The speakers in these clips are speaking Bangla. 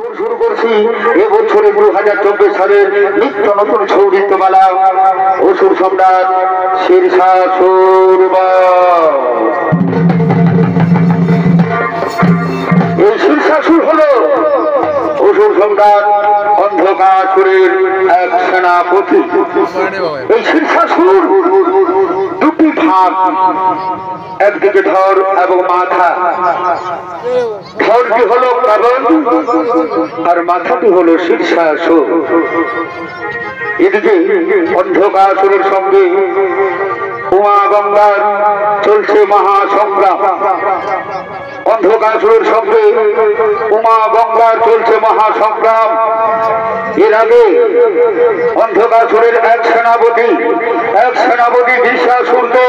শুরু করছি এবছরে 2024 সালের নিত্য নতুন ছৌ নৃত্যমালা অসুর সম্রাট শেরশাহ সূরবা। এই শেরশাহ হলো অসুর সম্রাট অন্ধকাসুরের এক সেনাপতি। এই শেরশাহ দুটি ভাগ, একদিকে ধর এবং মাথা। ধরটি হলো কাবন আর মাথাটি হলো শেরশাহ। এদিকে অন্ধকাসুরের সঙ্গে উমা গঙ্গার চলছে মহাসংগ্রাম। অন্ধকাসুরের সঙ্গে উমা গঙ্গার চলছে মহাসংগ্রাম। এর আগে অন্ধকাসুরের এক সেনাপতি বিশ্বাসুরকে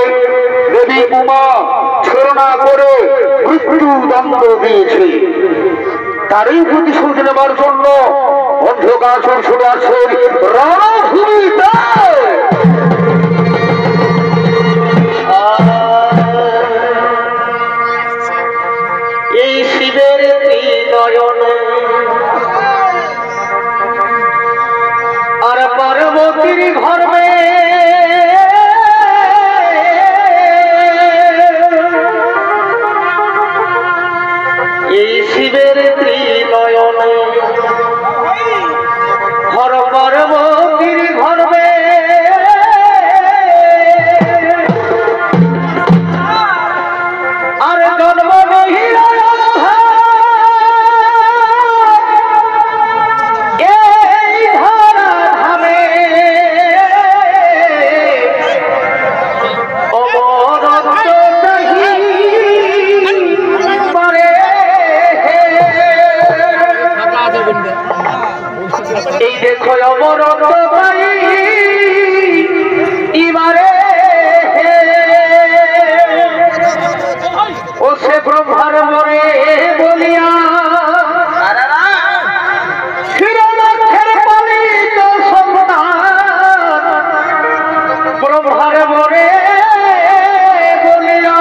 দেবী উমা ছলনা করে মৃত্যুদণ্ড দিয়েছে। তারই প্রতিশোধ নেবার জন্য অন্ধকাসুর ছুটে আসছে রণভূমিতে। এই শিবের ত্রিনয়ন আর পার্বতীর গর্ভে এই শিবের ত্রিনয়ন হর পার্বতীর গর্ভে আর জন্ম মহিলা এই দেখো অমরত ভাই এবারে ও সে ব্রহ্মার মরে বলিয়া শিরোনাথের পালিত সন্তান ব্রহ্মার মরে বলিয়া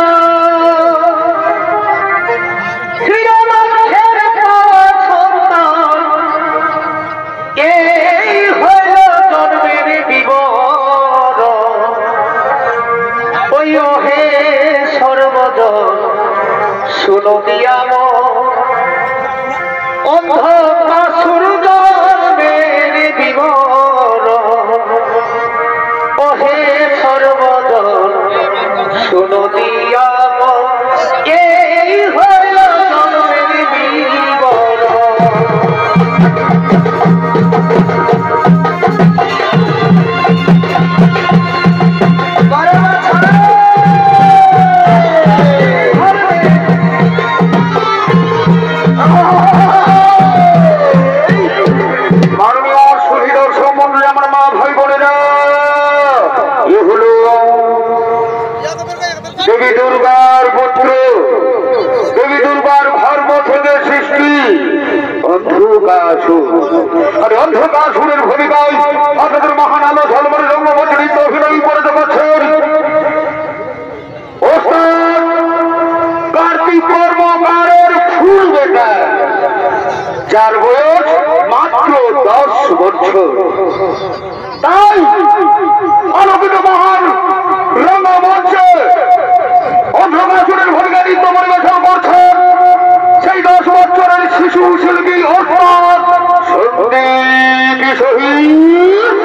শিরোনাথের সন্তান এই হইল জন্মের বিবর। ওই হে সর্বজন শুনো দিয়াম অন্ধকাসুর জন্মের বিবর। ও হে সর্বজন শুনো দিয়াম এই হইল জন্মের বিবর। দেবী দুর্গার পুত্র, দেবী দুর্গার ধর্ম থেকে সৃষ্টি অন্ধকাসুর। আর অন্ধকাসুরের ভূমিকায় আপনাদের মহান আলো ঝলমলে রঙ্গমঞ্চে অভিনয় করে দেখাচ্ছেন কার্তিক কর্মকারের ফুল বেটা, যার বয়স মাত্র 10 বছর। তাই আলোকিত মহান রঙ্গমঞ্চে অন্ধকাসুরের ভূমিকা নৃত্য পরিবেশন করছেন সেই 10 বছরের শিশু শিল্পী ওস্তাদ সন্দীপ শহীদ।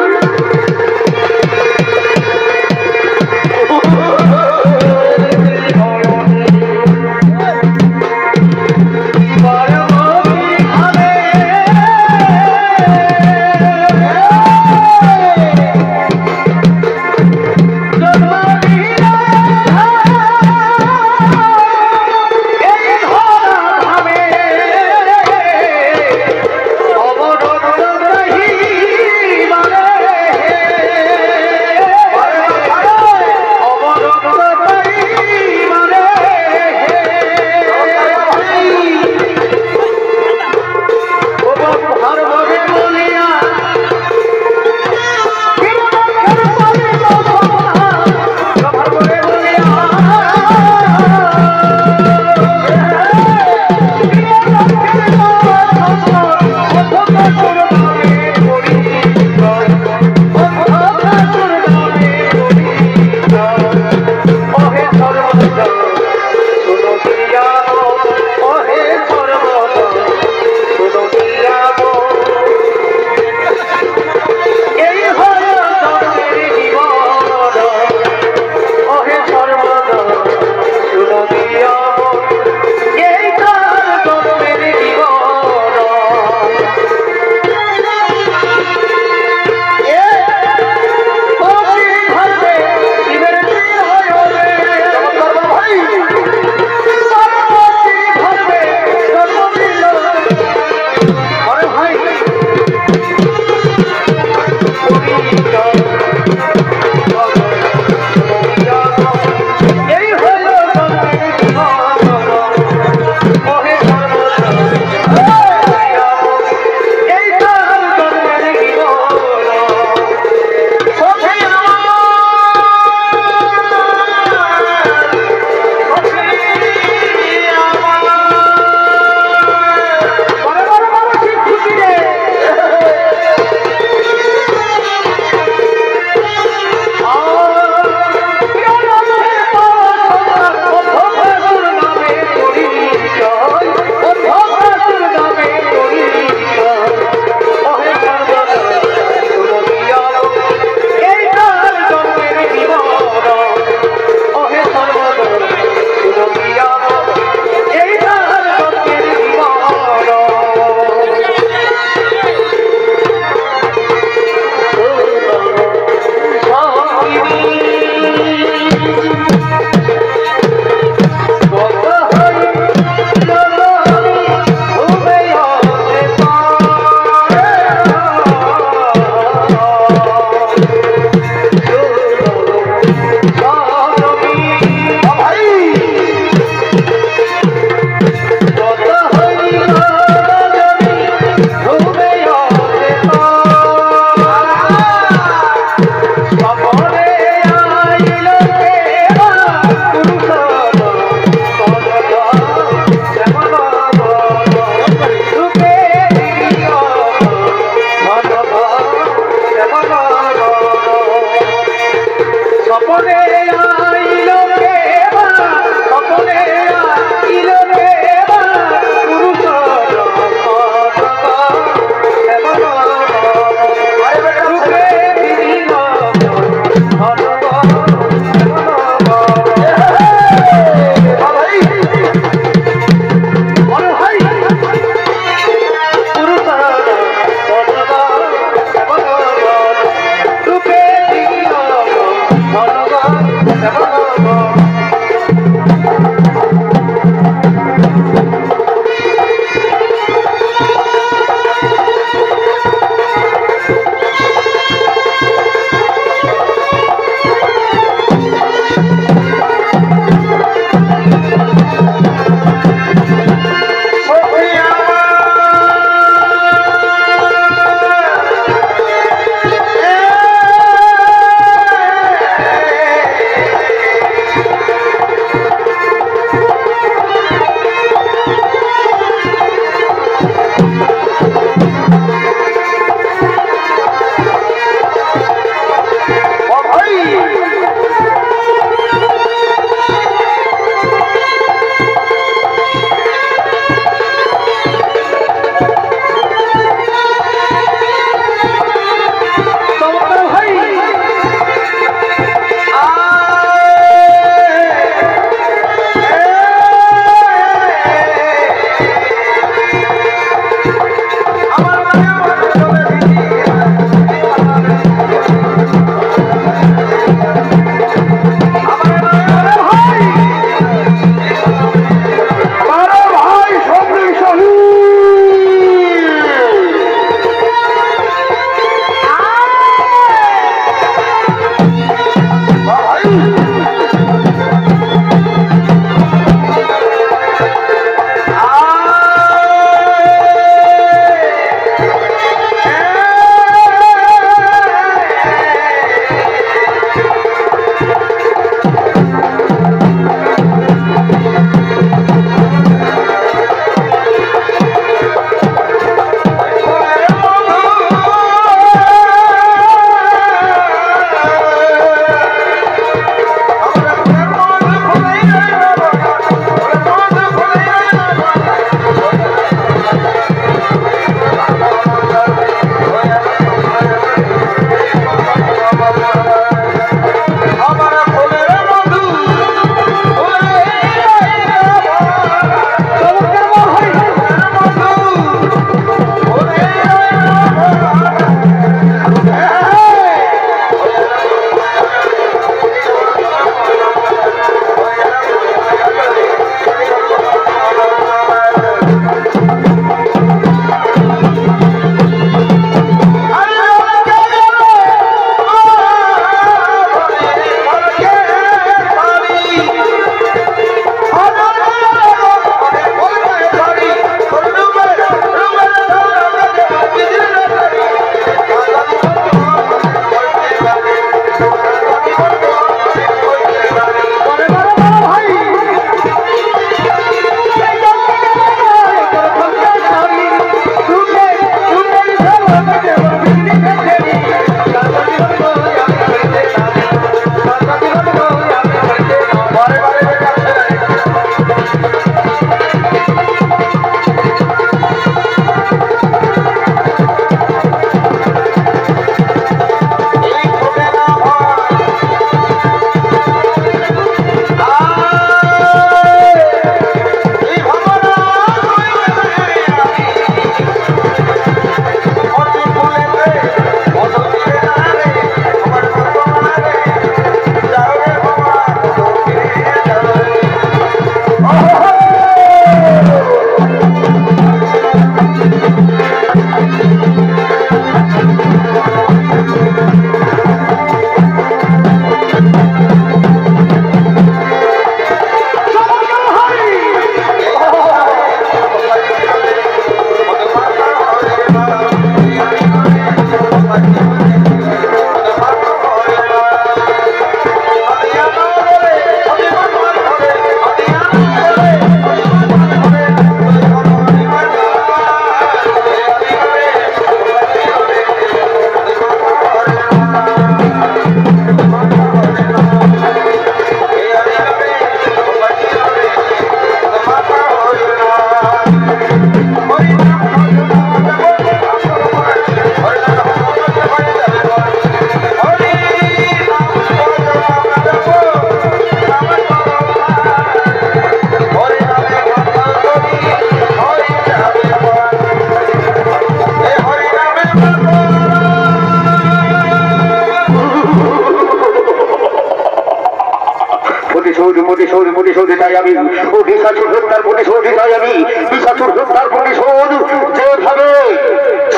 প্রতিশোধ চাই আমি, ও বিশাসুর হত্যার প্রতিশোধ চাই আমি, বিশাসুর হত্যার প্রতিশোধ। যেভাবে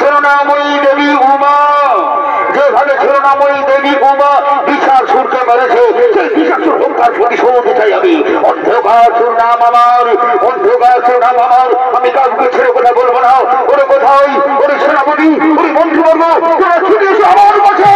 করুণাময়ী দেবী উমা, যেভাবে করুণাময়ী দেবী উমা বিশাসুরকে মেরেছে, সেই বিশাসুর হত্যার প্রতিশোধ চাই আমি। অন্ধকাসুর নাম আমার, অন্ধকাসুর নাম আমার। আমি কাউকে ছেড়ে কথা বলবো না। ওরে কোথায়, ওরে সেনাপতি, ওরে মন্ত্রীবর্গ, তোরা ছুটে এসো আমার কাছে।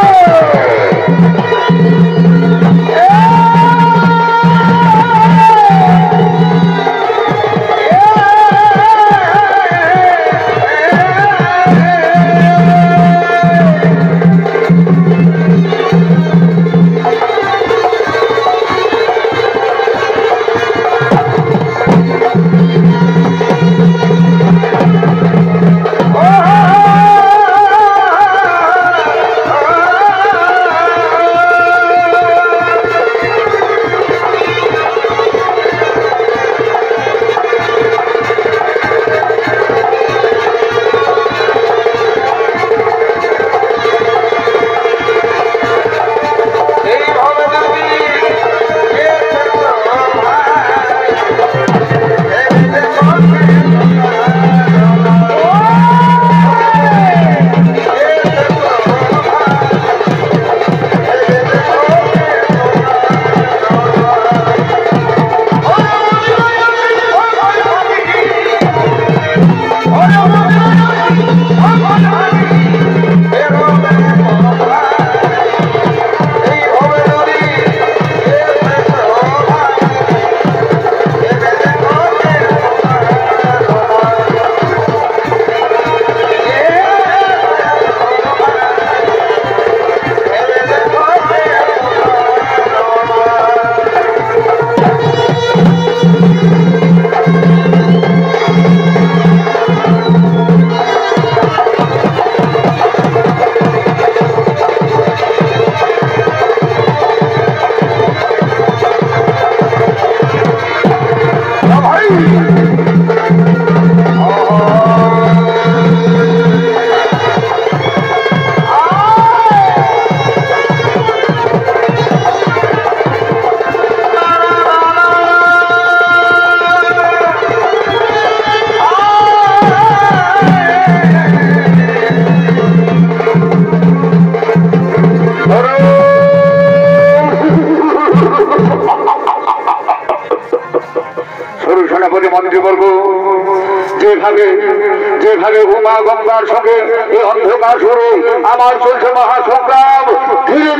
যেভাবে উমা গঙ্গার সঙ্গে এই অন্ধকার সুরে আমার চলছে মহাসংগ্রাম। ধীরে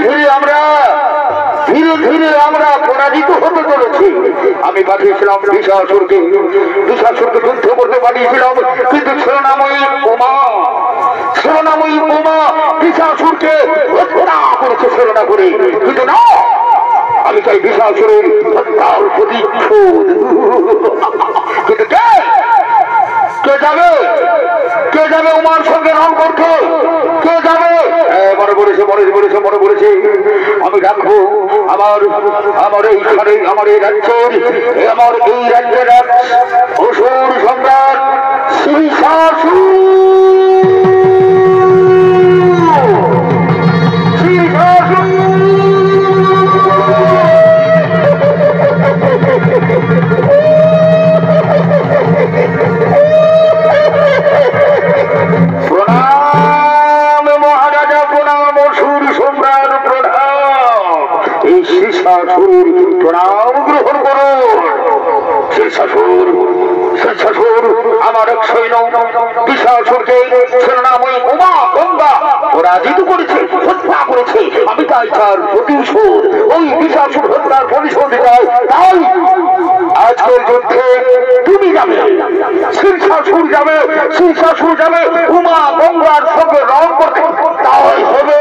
ধীরে আমরা পরাজিত হতে চলেছি। আমি পাঠিয়েছিলাম বিশাসুরকে যুদ্ধ করতে পাঠিয়েছিলাম, কিন্তু করুণাময়ী উমা বিশাসুরকে হত্যা করেছে ছলনা করে। কিন্তু না, আমি চাই বিশাসুরের হত্যার প্রতিশোধ। কিন্তু কে যাবে উমার সঙ্গে রং করতে? কে যাবে? মনে পড়েছে আমি রাখবো আমার এই রাজ্যের অসুর সম্রাট প্রণাম গ্রহণ করুন। শেষাসুর আমার এক সৈন্য বিশাসুরকে করুণাময়ী উমা গঙ্গা পরাজিত করেছে, হত্যা করেছে। আমি তাই তার প্রতিশোধ, ওই বিশাসুর হত্যার প্রতিশোধ চাই। তাই আজকের যুদ্ধে তুমি যাবে, শীর্ষাসুর যাবে, শীর্ষাসুর যাবে উমা গঙ্গার সঙ্গে রং করতে। তাই হবে,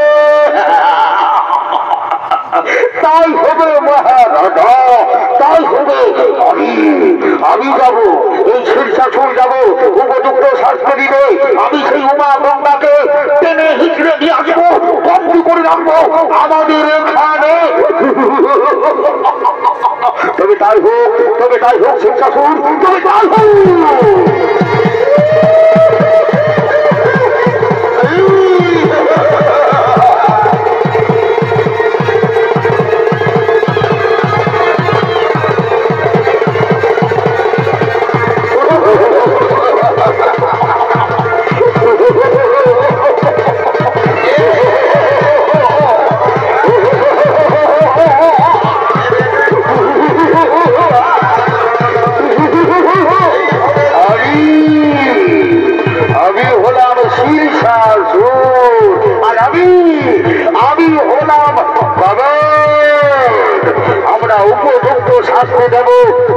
তাই হবে মহারাজা, তাই হবে। আমি যাব, এই শীর্ষাসুর যাব, উপযুক্ত শাস্তি দিবে। আমি সেই উমা গঙ্গাকে টেনে হিচড়ে নিয়ে আসবো, বন্দি করে রাখবো আমাদের এখানে। তবে তাই হোক, তবে তাই হোক শীর্ষাসুর, তবে তাই হোক। উপযুক্ত শাস্তি দেব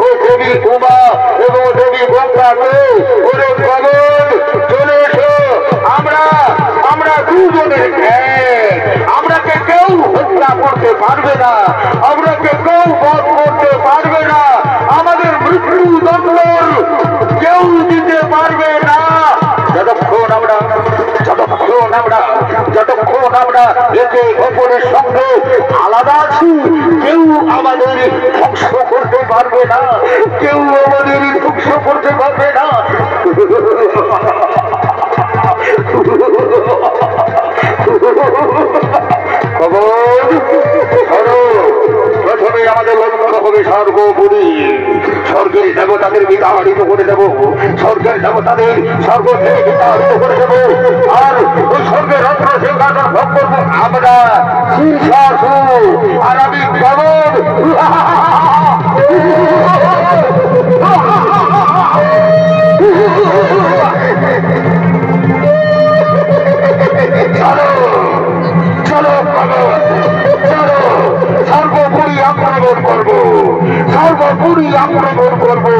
ও দেবী উমা এবং দেবী গঙ্গাকে। ওরে গগন চলে এসো, আমরা দুজনের এক। আমরাকে কেউ হত্যা করতে পারবে না, আমরাকে কেউ বধ করতে পারবে না, আমাদের মৃত্যুদণ্ড কেউ দিতে পারবে না। যতক্ষণ আমরা একে অপরের সঙ্গে আলাদা আছি, কেউ আমাদের ধ্বংস করতে পারবে না, কেউ আমাদের ধ্বংস করতে পারবে না। প্রথমে আমাদের লক্ষ্য হবে সর্বোপরি স্বর্গের দেবতাদের বিতাড়িত করে দেব, স্বর্গের দেবতাদের স্বর্গ থেকে বিতাড়িত করে দেব। আর ওই স্বর্গের রত্ন সিংহাসন ভোগ করবো আমরা শীর্ষাসুর, আর আমি গগন। চলো চলো গগন, চলো সর্বোপরি আক্রমণ করবো, সর্বোপরি আক্রমণ করবো।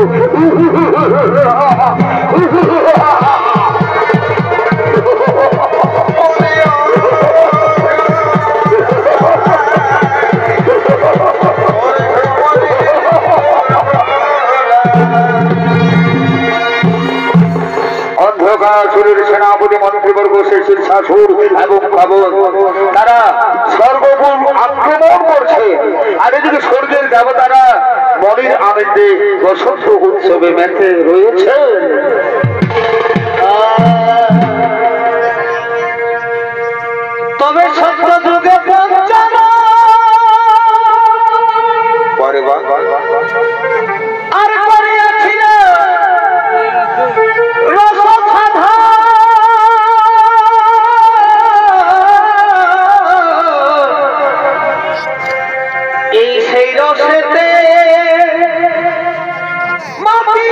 অন্ধকাসুরের সেনাপতি মন্ত্রীবর্গ শীর্ষাসুর এবং গগন তারা সর্বভূম আক্রমণ করছে। আর এদিকে স্বর্গের দেবতারা মনের আনন্দে বসন্ত উৎসবে মেতে রয়েছে। তবে সত্য যুগে আর করিয়াছিল এই সেই রসেতে মাটি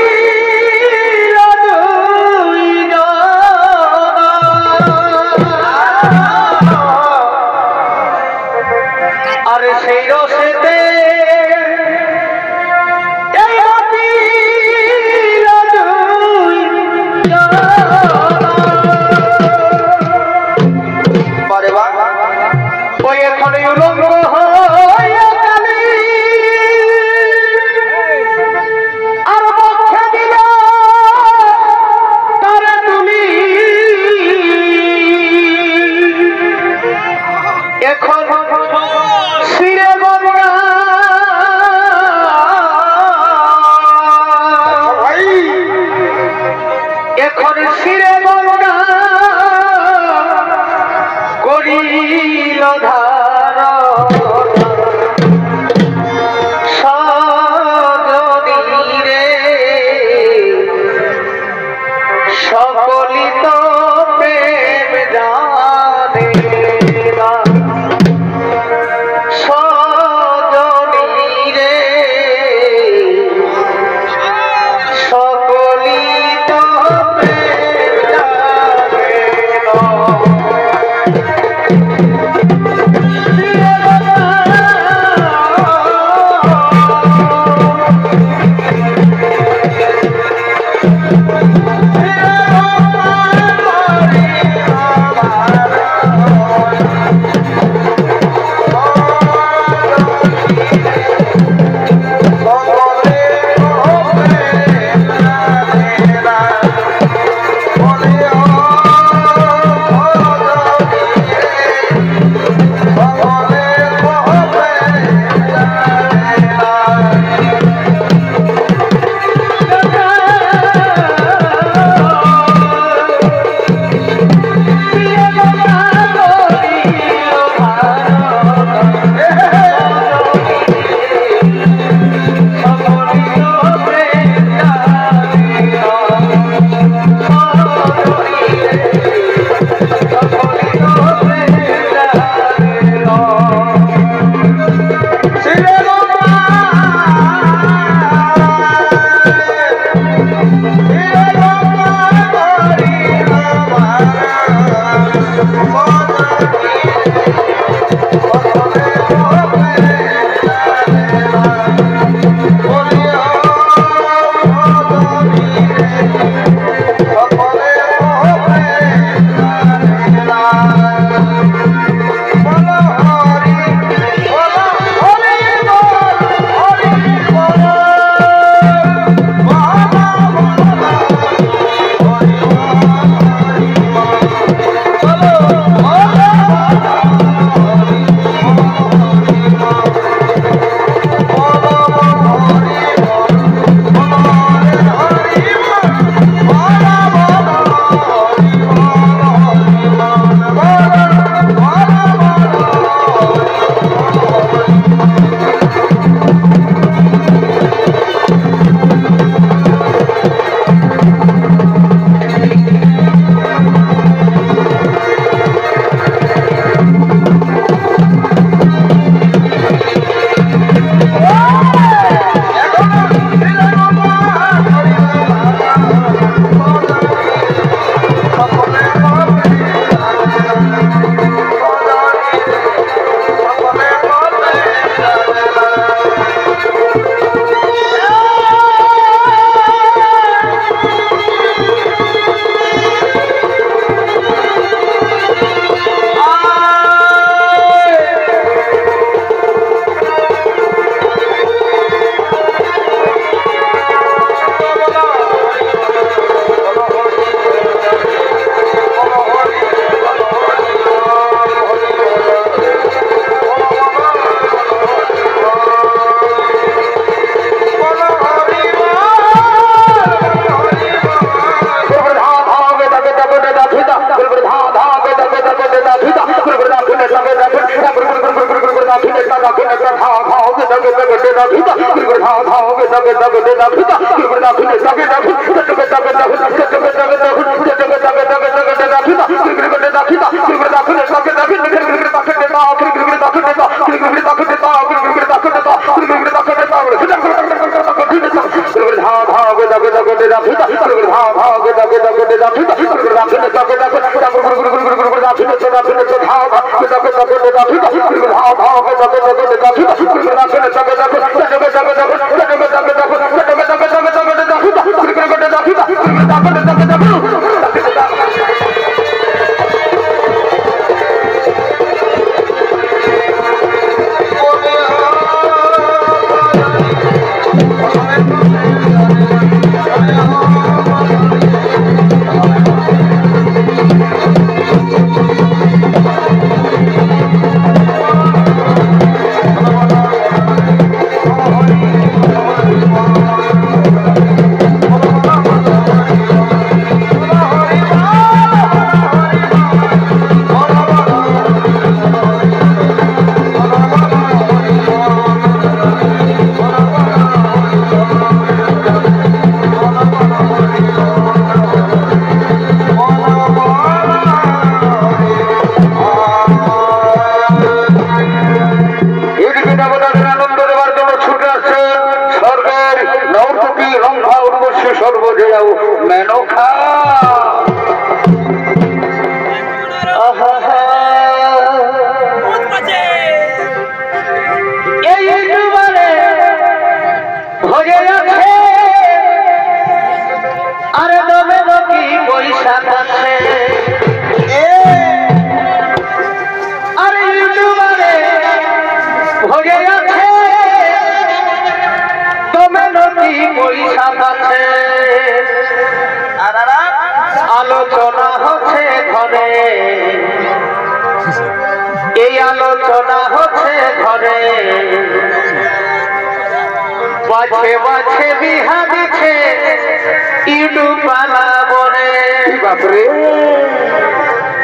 ধাও ধাও দাগে দাগে দাগে সর্বজয়াও মেনখা আরে দমে কি বৈশাখ আছে আরে ইউটিউবারে ভরে আছে দমে কি বৈশাখ আছে আলোচনা হচ্ছে ঘরে এই আলোচনা হচ্ছে ঘরে বাছে বাছে বিহা দিচ্ছে ইউটিউব বালা বলে বাপরে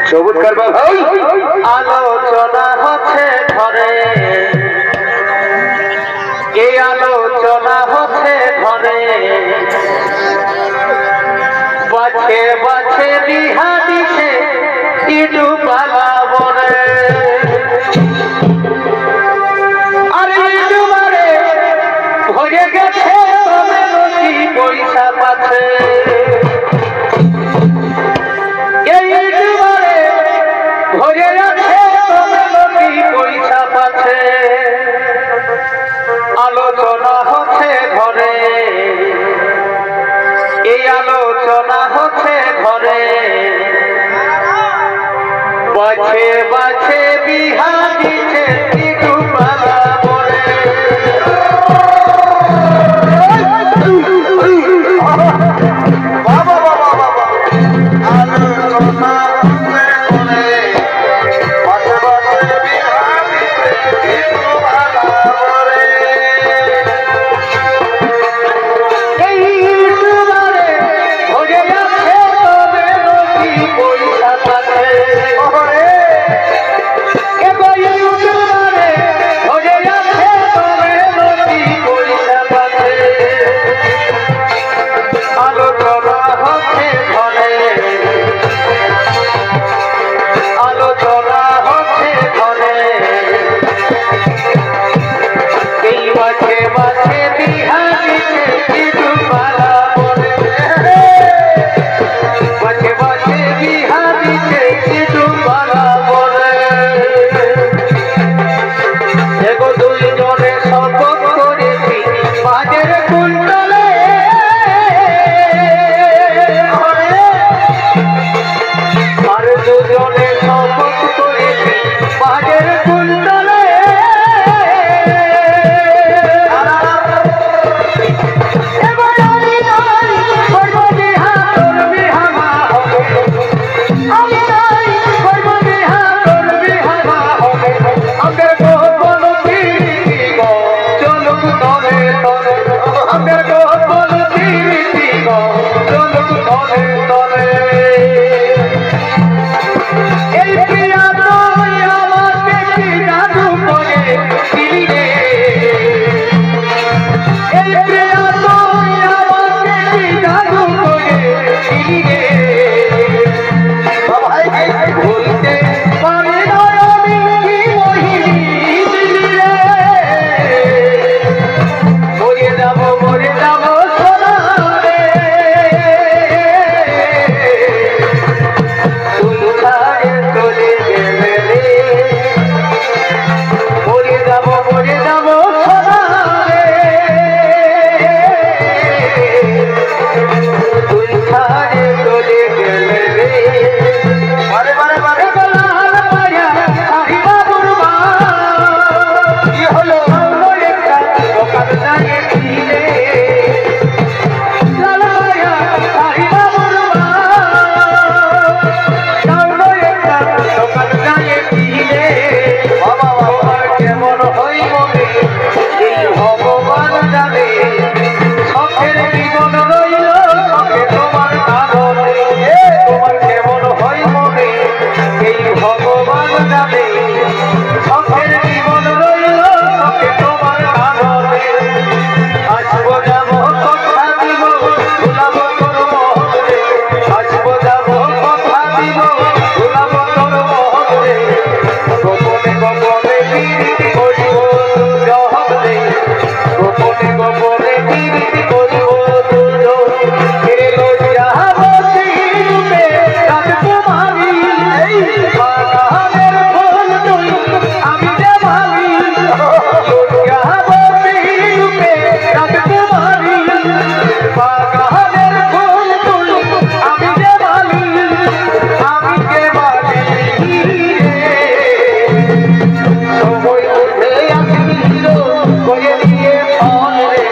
চমৎকার ভাই আলোচনা হচ্ছে ঘরে এই আলোচনা হচ্ছে ঘরে বাছে বাছে বিহা দিচ্ছে ইউটিউব বালা বলে আরে ইউটিউবারে ভরে গেছে তবে নদী পয়সা পাচ্ছে এই ইউটিউবারে ভরে গেছে তবে নদী পয়সা পাচ্ছে আলোচনা হচ্ছে ঘরে এই আলোচনা হচ্ছে ঘরে বাছে বাছে বিহা দিচ্ছে ইউটিউব বালা বলে বাবা বাবা বাবা আলোচনা করে বাজে বাজে বিহারি ইউটিউব বালা বলে এই ইউটিউবারে ভরে গেছে তবে নদী পয়সা পাচ্ছে এ গো শখের জীবন রইল শখে তোমার আদরে আসবো যাবো কথা দিব ভুলাবো তোর মহরে আসবো যাবো কথা দিব ভুলাবো তোর মহরে গোপনে গোপনে বিরতি করিব দুজনে গোপনে গোপনে বিরতি করিব দুজনে ফিরে লইয়া বসি রূপে রাজকুমারী বাগানের ফুল তুই আমি যে ভাবি লইয়া বসি রূপে রাজকুমারী বাগানের ফুল তুই আমি যে ভাবি সময় বুঝে আসবি হিরো করে দিয়ে ফোন রে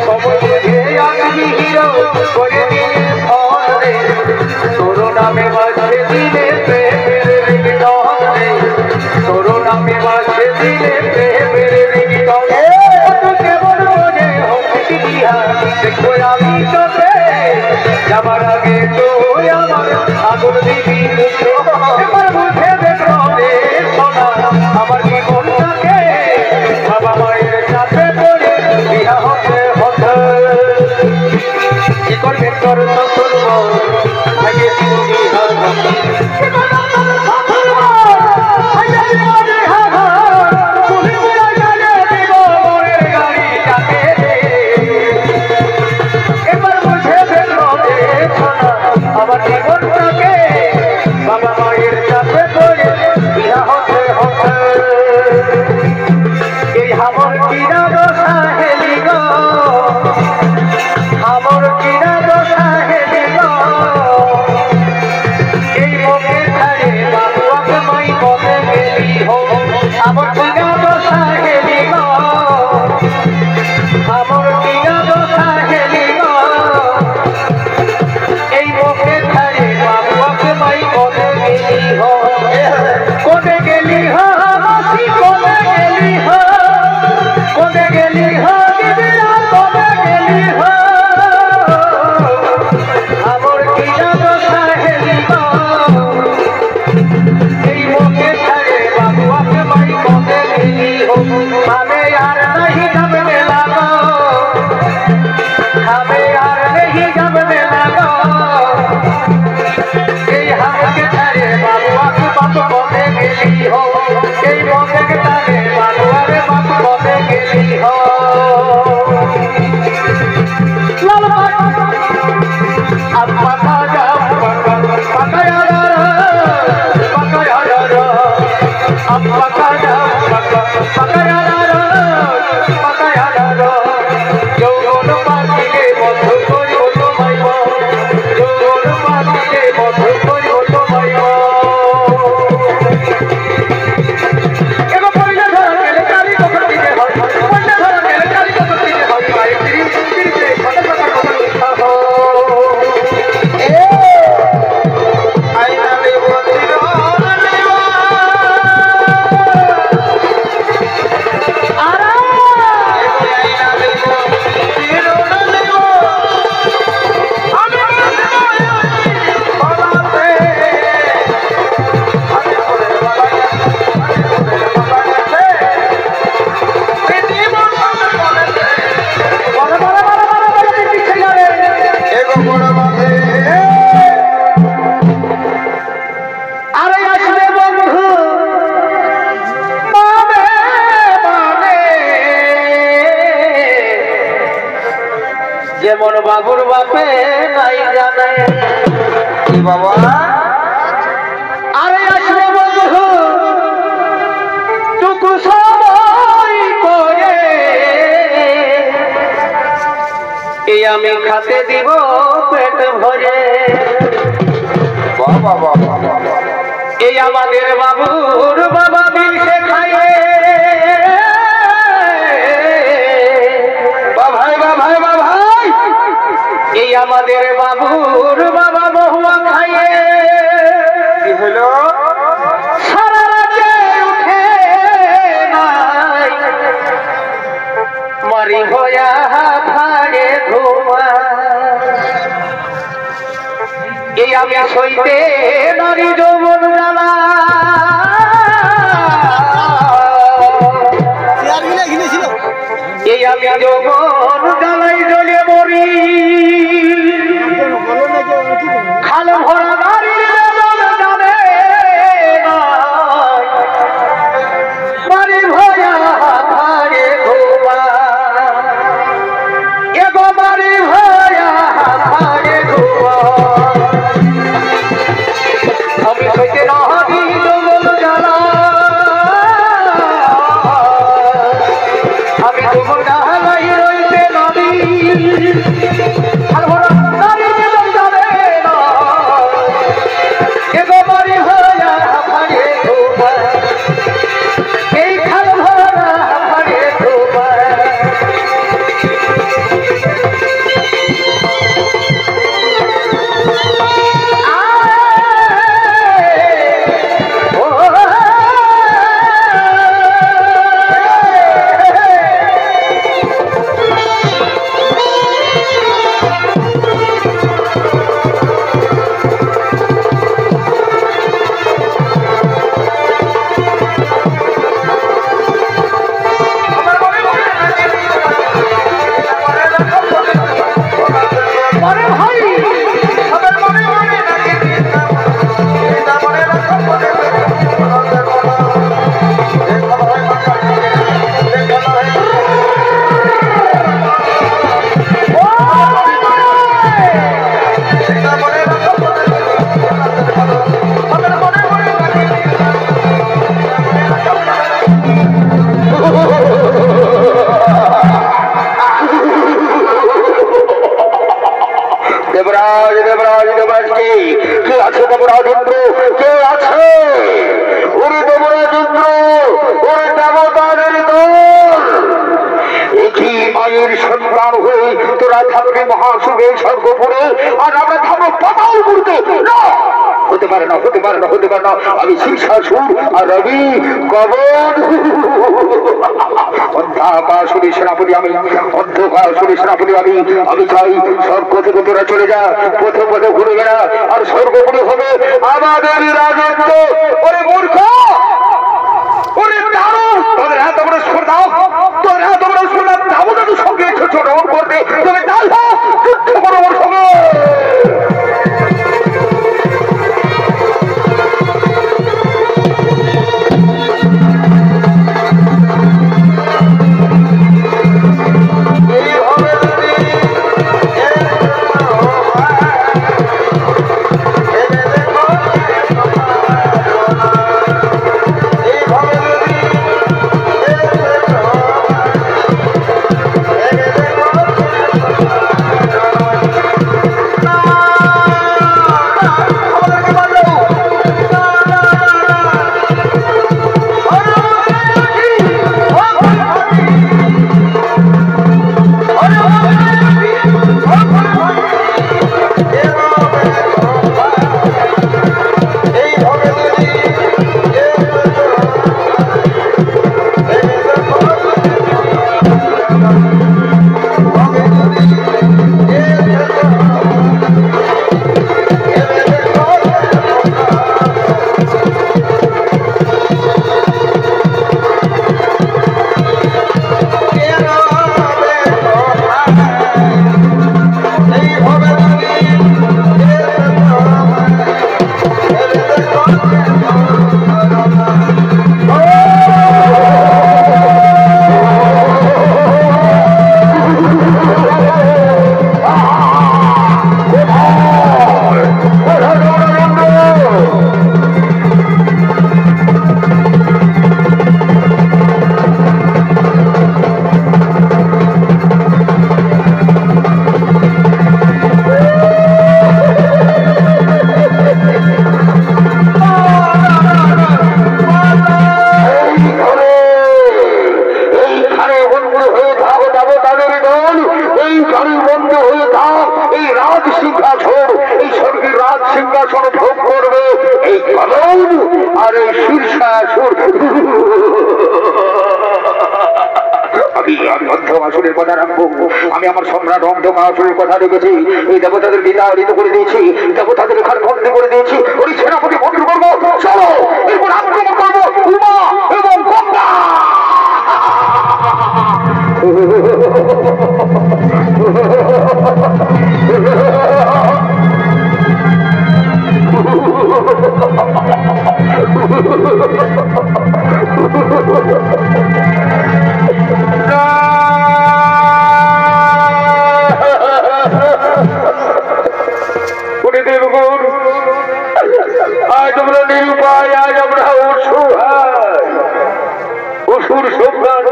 সময় বুঝে আসবি হিরো করে দিয়ে ফোন রে তোর নামে বাজবে দিলে প্রেমের রিংটন রে তোর নামে বাজবে দিলে প্রেমের রিংটন তুই কেমন মনে হচ্ছে দিয়া দেখো আমি চোখে যাবার আগে তুই আমার আগুন দিবি এবার বুঝে দেখো রে সোনা আমার জীবনটাকে বাবা মায়ের সাথে পড়ে বিয়া হতে হতে কি করবে তোর শ্বশুর ভাইয়ে দিব বিহার এবার বুঝে দেখো রে সোনা আমার জীবনটাকে বাবা মায়ের সাথে পড়ে বিয়া হতে হতে এই আমার কিনা দশা হেলি গো আমার কিনা দশা হেলি গো এই মুখে ধারে বাবু আপে মাই বলে গেলি হো আমার কিনা দশা হেলি গো আমার কিনা দশা হেলি গো এই মুখে ধারে বাবু আপে মাই বলে গেলি হো কোনে গেলি হো মাসি কোনে গেলি হো কোনে গেলি হো দিদিরা কোনে গেলি হো আমার কিনা দশা হেলি গো এই মুখে ধারে বাবু আপে মাই বলে গেলি হো আমি আর नहीं जब मेला गो हमें यार नहीं जब मेला गो এই হামকে ধারে বাবু আপে বাপ বলে গেলি হো এই মুখে ধারে বাবু আরে বাপ বলে গেলি হো লাল আব্বা কাজা পাকায়া আব্বা কাজা পাকায়া যৌবন পাখিকে বন্ধ করিব তোমায় যৌবন পাখিকে বন্ধ করিব তোমায় এগো পয়লা ধরা গেলে কালি কখন দিতে হয় পয়লা ধরা গেলে কালি কখন দিতে হয় মায়ের তিরিতে কত কথা কথা লিখা আইনা দেব যেমন বাবুর বাপে নাই জানে বাবা আরে আসবে বন্ধু টুকু সময় করে এই আমি খাতে দিব পেট ভরে বাবা বাবা এই আমাদের বাবুর বাবা মিশে খায় এই আমাদের বাবুর বাবা বহুয়া খাইয়ে কি হলো সারা রাতে উঠে নাই মারি হইয়া ভাগে ঘুমা এই আমি সইতে নারী যৌবন জ্বালা যখন জ্বালাই জ্বলে মরি খাল ভরা বাড়ির জানে বাড়ি ভয়া ভাড়ে ঘুমা এগো বাড়ি ভয়া ভাড়ে ঘুমা আমি হইতে নাহি যখন জ্বালা আমি যখন জ্বালাই রইতে নাহি খাল ভরা বাড়ির জানে এগো বাড়ি ভয়া ভাড়ে ঘুমা এই খাল ভরা ভাড়ে ঘুমা দেবরাজ দেবরাজ দেবরাজ কে আছে দেবরাজ ইন্দ্র কে আছে ওরে দেবরাজ ইন্দ্র ওরে দেবতাদের দল একই মায়ের সন্তান হয়ে তোরা থাকবে মহাসুখে স্বর্গপুরে আর আমরা থাকবো পাতাল করতে না হতে পারে না হতে পারে না হতে পারে না আমি শিক্ষাসুর আর রবি কবর অন্ধাকাশুরী সেনাপতি আমি অন্ধকাশুরী সেনাপতি আমি চাই স্বর্গ থেকে তোরা চলে যা পথে পথে ঘুরে বেড়া আর স্বর্গপুরে হবে আমাদের রাজত্ব ওরে মূর্খ ওরে দারু তোদের এত বড় স্পর্ধা তোদের এত বড় স্পর্ধা দাবুদাদু সঙ্গে ছোট করতে তবে ডাল যুদ্ধ করো ওর সঙ্গে অন্ধকাসুরের কথা রাখবো আমি আমার সম্রাট অন্ধকাসুরের কথা রেখেছি এই দেবতাদের বিতাড়িত করে দিয়েছি দেবতাদের এখানে বন্দী করে দিয়েছি ওই সেনাপতি বন্ধু করবো চলো এরপর আক্রমণ করবো উমা এবং গঙ্গা আজ আমরা নিরুপায়, আজ আমরা অসহায়, অসুর সম্রাট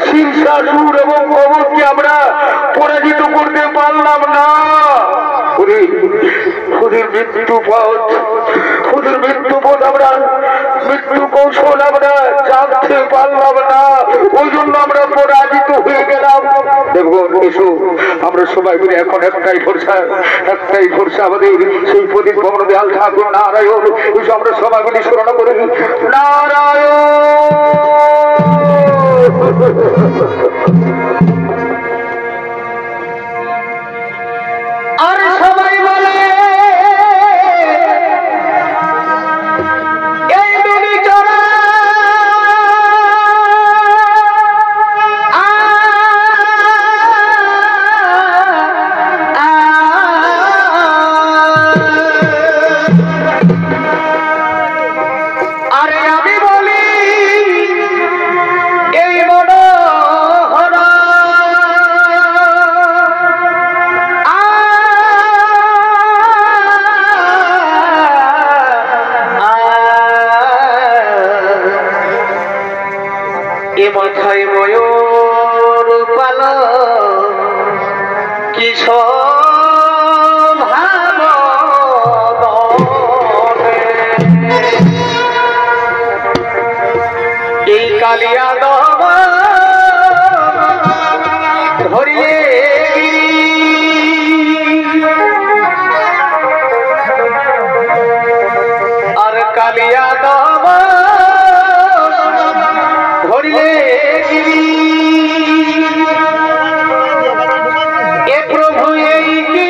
শীর্ষাসুর এবং অবকে আমরা পরাজিত করতে পারলাম না। ওদের মৃত্যু পথ, ওদের মৃত্যু পথ আমরা, মৃত্যু কৌশল আমরা জানতে পারলাম না, ওই জন্য আমরা পরাজিত হয়ে গেলাম। দেখুন এসো, আমরা সবাই মিলে এখন একটাই ভরসা আমাদের সেই প্রদীপ ভবন দেয়াল ঠাকুর নারায়ণ। এসো আমরা সবাই মিলে স্মরণ করি নারায়ণ। আর সবাই বলে এই ডুবি চড়া আরে আমি বলি এই মনোহরা এ মাথায় ময়ূর পাল কি এই কালিয়া দম ধরিয়ে আর কালিয়া দম ধরিলে এ প্রভু এই কি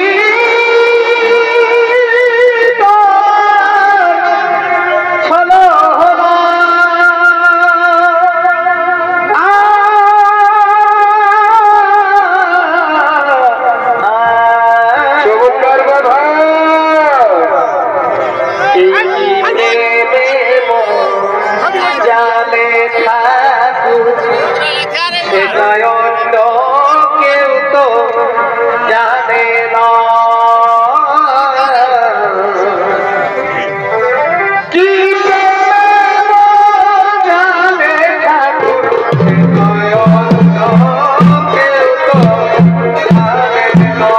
চমৎকার কথা। জালে ঠাকুর সেটাই অন্য কেউ তো জানে না। কি জানে ঠাকুর সেটাই অন্য কেউ তো জানে না।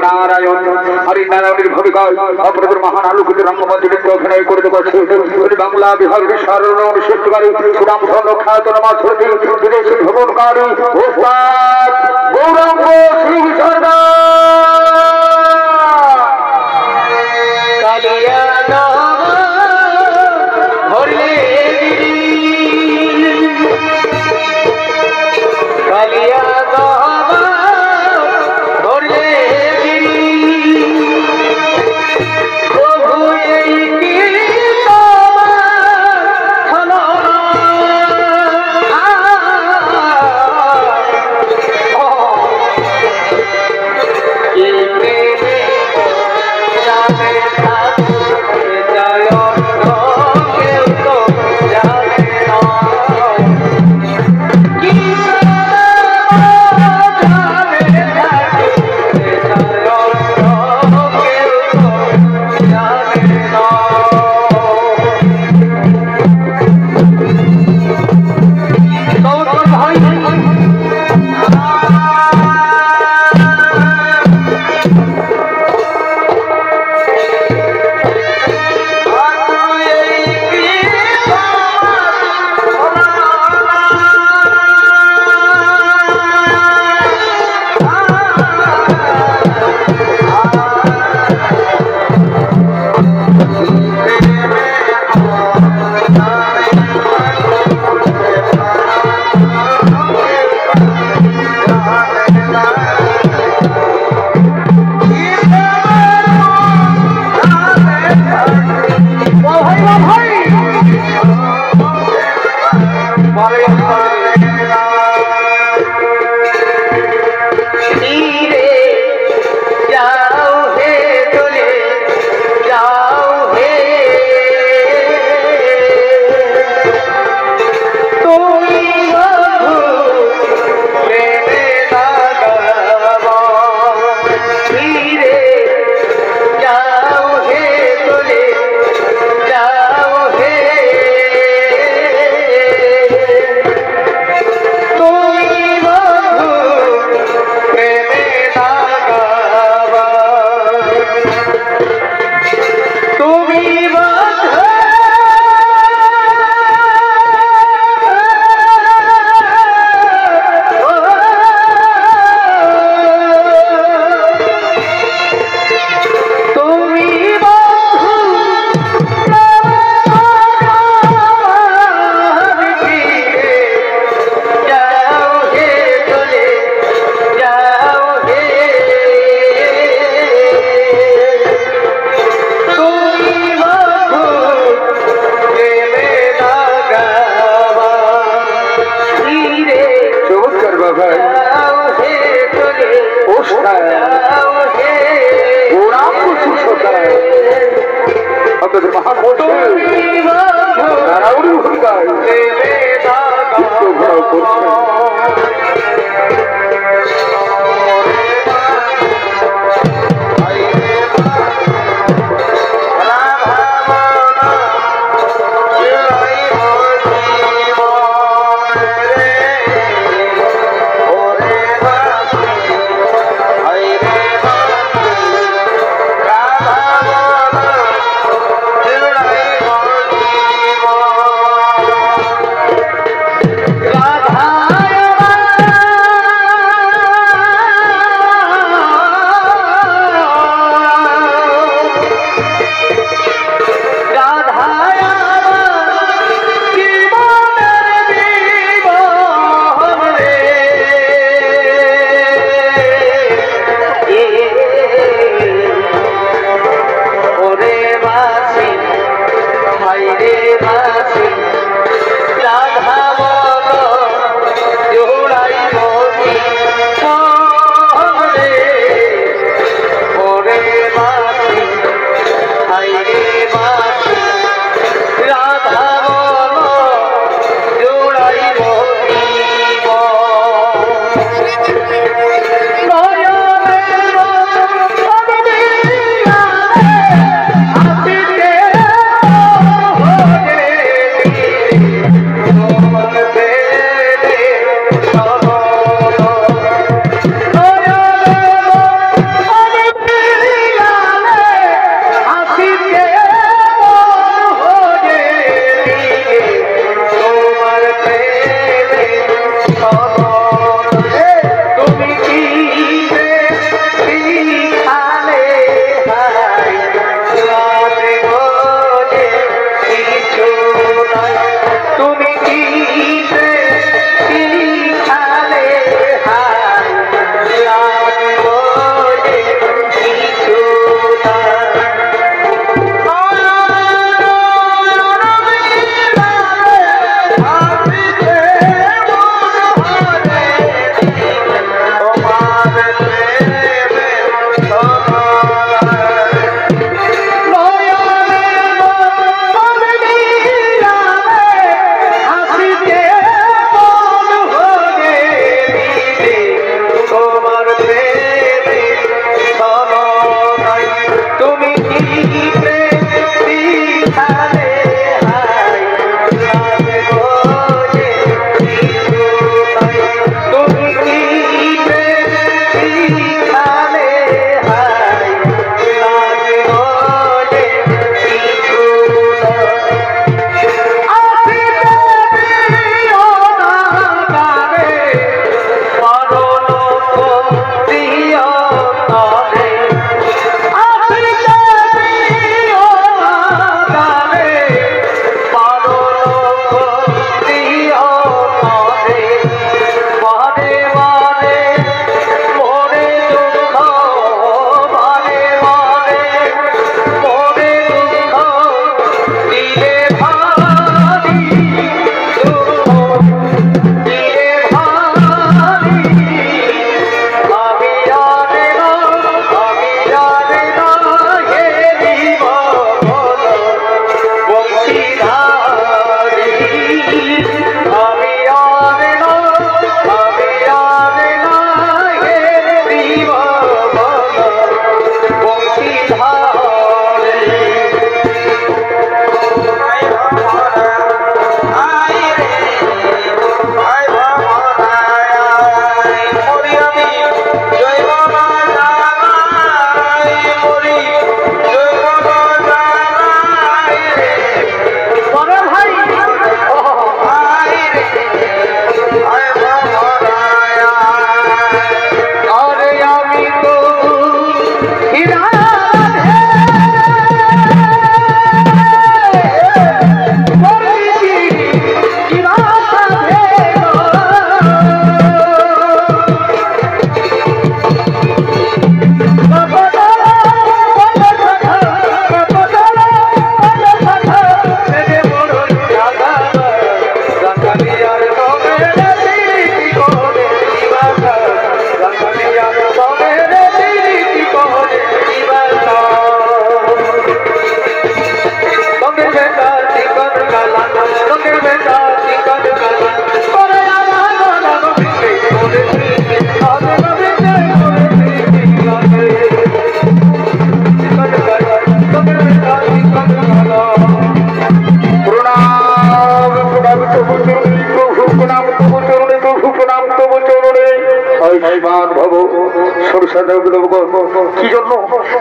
নারায়ণ আর এই নারায়ণের ভূমিকায় অপরাধের মহান আলোকিত রঙ্গমঞ্চে অভিনয় করে দেবছে বাংলা বিহার সারণ সত্যকারী সুনামধন্য খ্যাতনামা ছবি বিদেশি ভ্রমণকারী ওস্তাদ গৌরাঙ্গ সিং সরকার। কালিয়া হরিলে কালিয়া ধরলে প্রভু এই কি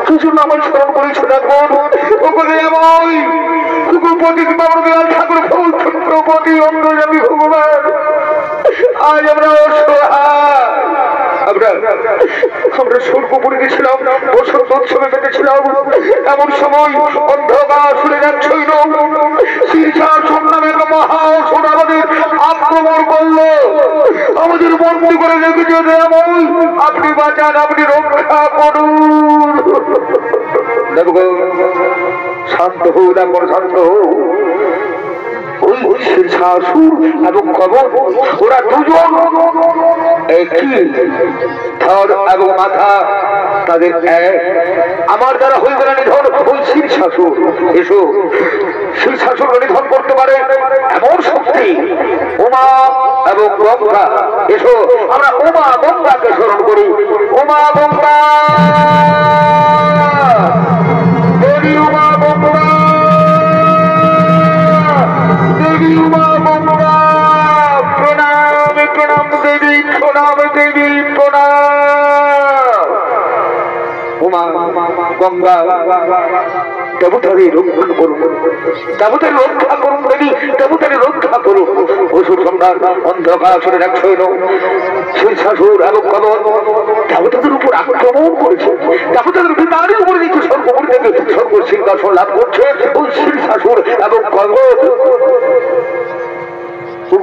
কি জন্য আমার স্মরণ করেছ ঠাকুর ছত্রপতি অন্তর্যামী ভগবান, আজ আমরা আমরা স্বর্গপুরে গেছিলাম, বসন্ত উৎসবে বেঁধেছিলাম। এমন সময় অন্ধকার শুনে যাচ্ছিল, শীর্ষাসন নামের মহাসন আমাদের আক্রমণ করলো, আমাদের বন্দী করে রেখেছে। এমন আপনি বাঁচান, আপনি রক্ষা করুন। শান্ত হোক, এখন শান্ত হোক। ওই শীর্ষাসুর এবং কবর, ওরা দুজন একই ধর এবং মাথা, তাদের আমার দ্বারা হইবে না নিধন। ওই শীর্ষাসুর, এসো, শীর্ষাসুর নিধন করতে পারে এমন শক্তি উমা এবং গঙ্গা। এসো আমরা উমা গঙ্গাকে স্মরণ করি। উমা গঙ্গা, দেবী উমা গঙ্গা, দেবী উমা গঙ্গা, প্রণাম প্রণাম দেবী, প্রণাম দেবী, প্রণাম। উমা গঙ্গা, দেবতারে রক্ষা করুন, দেবতারে রক্ষা করুন দেবী, দেবতারে রক্ষা করুন। অসুর সম্রাট অন্ধকার আসরে রাখছিল, শীর্ষাসুর এবং কবর দেবতাদের উপর আক্রমণ করেছে, দেবতাদের বিমানের উপরে দিচ্ছে, স্বর্গপুর থেকে স্বর্গ সিংহাসন লাভ করছে ওই শীর্ষাসুর এবং কবর।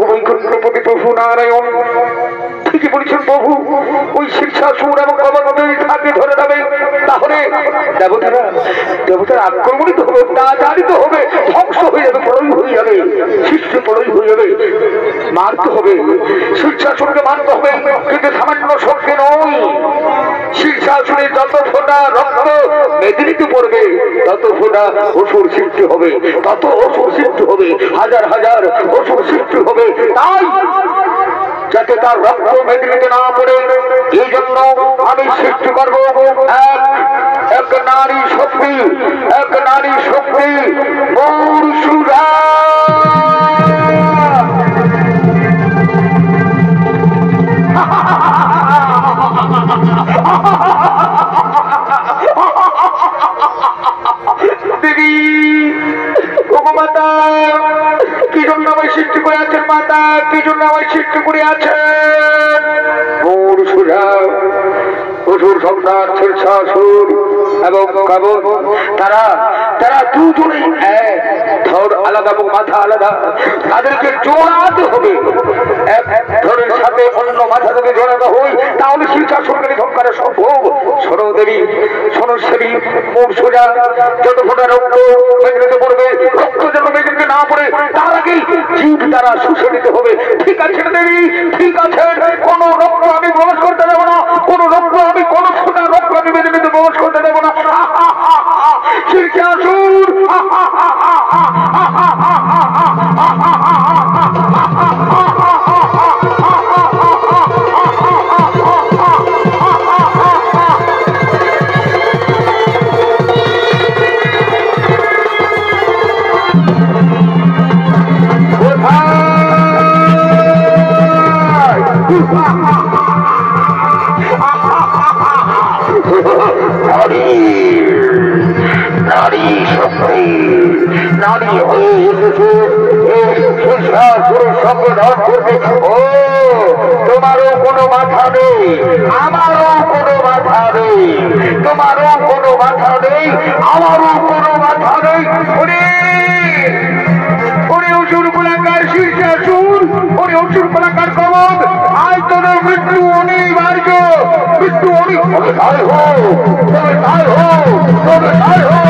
বৈকুণ্ঠপতি প্রভু নারায়ণ ঠিকই বলেছেন প্রভু, ওই শীর্ষাসুর এবং কবর থাকে ধরে যাবে, তাহলে দেবতারা আক্রমণিত হবে, অত্যাচারিত হবে, ধ্বংস হয়ে যাবে, প্রলয় হয়ে যাবে, সৃষ্টি প্রলয় হয়ে যাবে। মারতে হবে, শীর্ষাসুরকে মারতে হবে, কিন্তু সামান্য শক্তি নয়। শীর্ষাসুরের যত ফোঁটা রক্ত মেদিনীতে পড়বে, তত ফোঁটা অসুর সৃষ্টি হবে, তত অসুর সৃষ্টি হবে, হাজার হাজার অসুর সৃষ্টি হবে। তাই যাতে তার রক্ত মেদিনীতে না পড়ে, এই জন্য আমি সৃষ্টি করবো এক নারী শক্তি, এক নারী শক্তি মৌরসুরা। দেবী মাতা, কি জন্য আমায় সৃষ্টি করে আছেন মাতা, কি জন্য আমায় সৃষ্টি করে আছেন? মৌরসুরা, অসুর সম্রাট শীর্ষাসুর এবং কবর, তারা দুজনেই ধর আলাদা এবং মাথা আলাদা, তাদেরকে জোড়াতে হবে। এক ধরের সাথে অন্য মাথা থেকে জোড়ানো হয়, তাহলে শীর্ষাসুরকে নিধন করা সম্ভব। শোনো দেবী, শোনো সেবী, মৌরসুরা, যত ফোঁটা রক্ত মেদিনীতে পড়বে, রক্ত যেন মেদিনীতে না পড়ে, তার আগেই জীব দ্বারা শুষে নিতে হবে। ঠিক আছে দেবী, ঠিক আছে, কোন রক্ত আমি প্রবেশ করতে দেবো না, কোন রক্ত আমি, কোন ফোঁটা রক্ত আমি মেদিনীতে প্রবেশ করতে দেবো না। শীর্ষাসুর, নারী শক্তি নারী হয়ে এসেছে সঙ্গে ধর করবে। ও তোমারও কোনো মাথা নেই, আমারও কোনো মাথা নেই, তোমারও কোনো মাথা নেই, আমারও কোনো মাথা নেই। ওরে অসুর গোলাকার শীর্ষে আসুন, ওরে অসুর গোলাকার কবচ, আজ তোদের মৃত্যু অনিবার্য, মৃত্যু অনিবার্য। তাই হোক, তবে তাই হোক, তবে তাই হোক।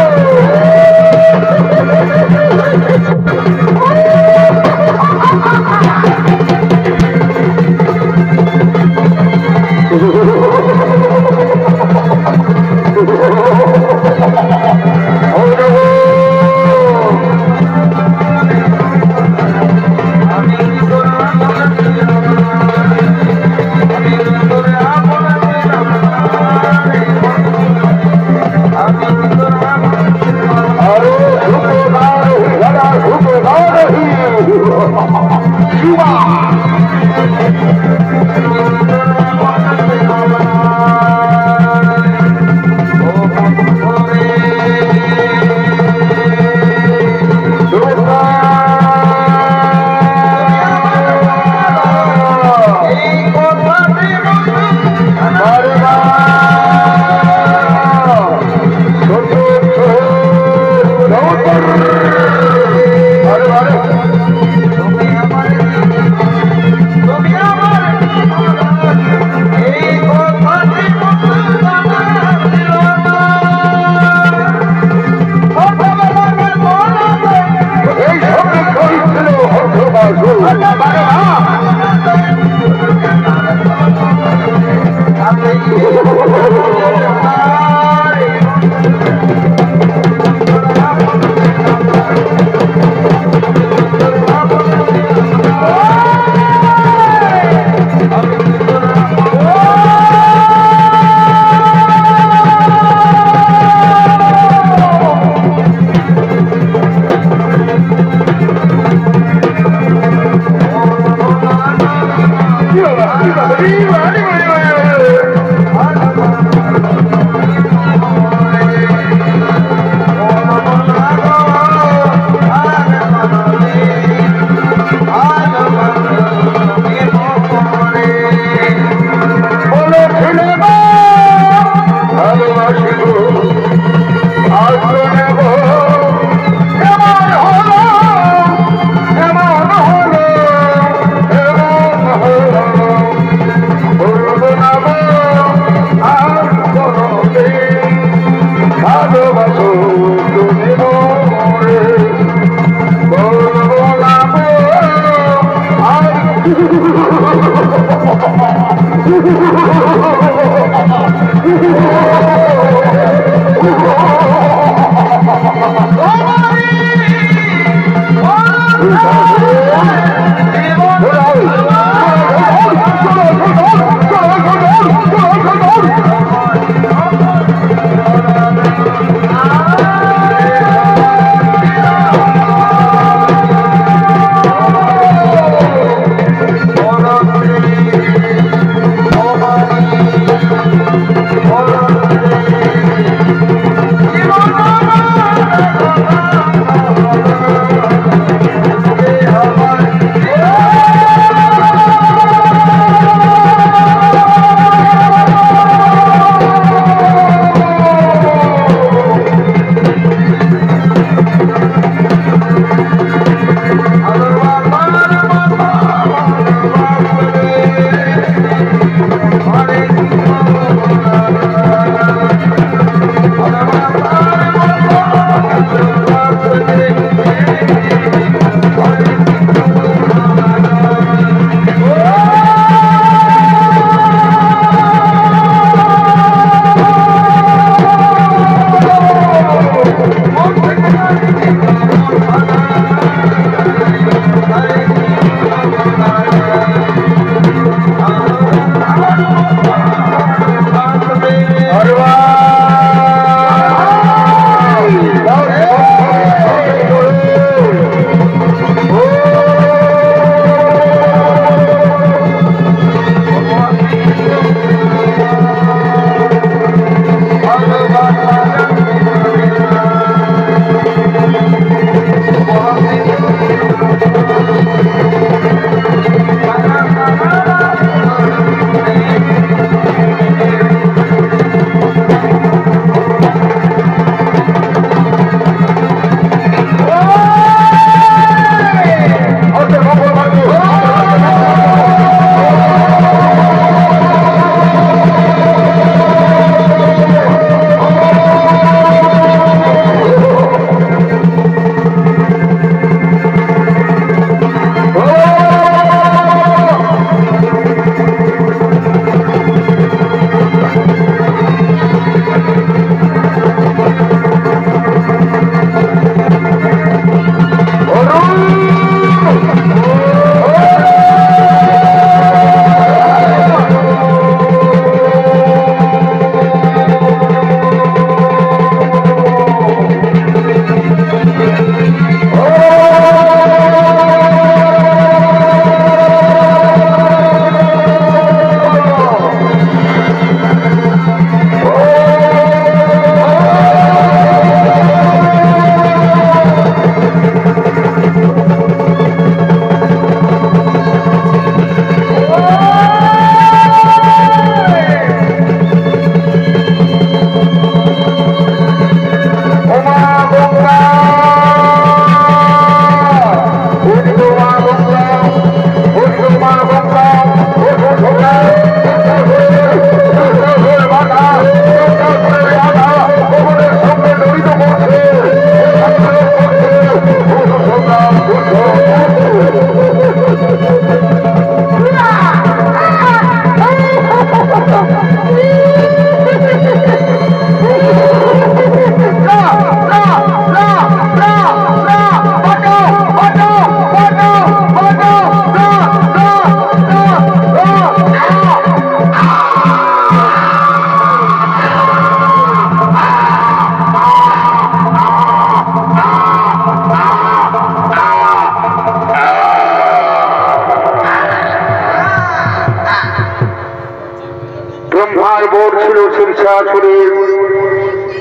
বাছুরের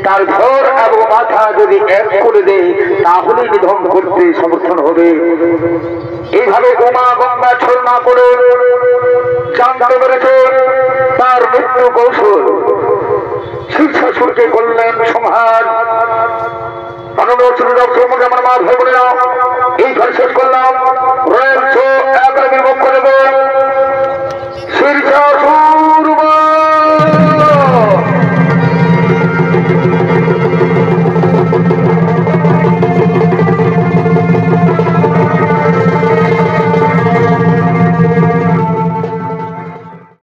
তার ধর এবং মাথা যদি এক করে দেয় তাহলে নিধন করতে সমর্থন হবে। এইভাবে উমা গঙ্গা ছলনা করে জানতে পেরেছে তার মৃত্যু কৌশল। শিক্ষাসুরকে করলেন সংহার। আমার মা ভাই বোনেরা,